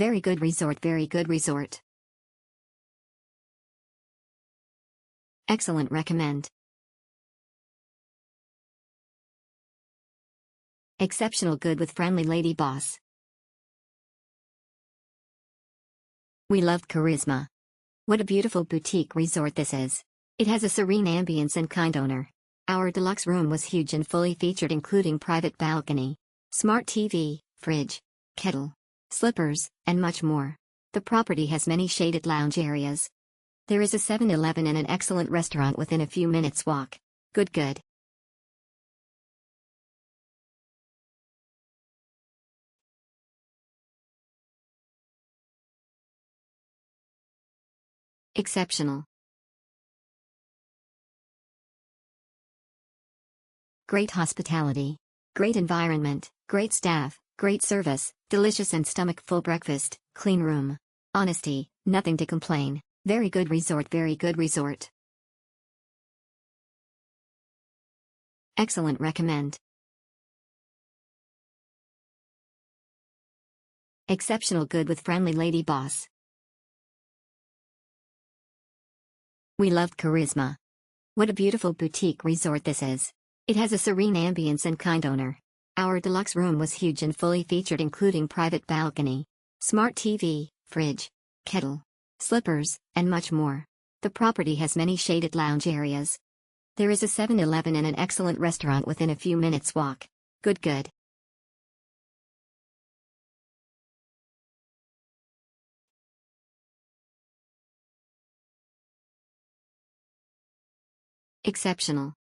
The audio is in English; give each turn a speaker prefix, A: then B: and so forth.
A: Very good resort, very good resort. Excellent, recommend. Exceptional, good with friendly lady boss. We loved charisma. What a beautiful boutique resort this is. It has a serene ambience and kind owner. Our deluxe room was huge and fully featured, including private balcony, smart TV, fridge, kettle, slippers, and much more. The property has many shaded lounge areas. There is a 7-Eleven and an excellent restaurant within a few minutes walk. Good. Exceptional. Great hospitality. Great environment, great staff, great service, delicious and stomach-full breakfast, clean room. Honesty, nothing to complain. Very good resort, very good resort. Excellent, recommend. Exceptional, good with friendly lady boss. We loved charisma. What a beautiful boutique resort this is. It has a serene ambience and kind owner. Our deluxe room was huge and fully featured, including private balcony, smart TV, fridge, kettle, slippers, and much more. The property has many shaded lounge areas. There is a 7-Eleven and an excellent restaurant within a few minutes walk. Good. Exceptional.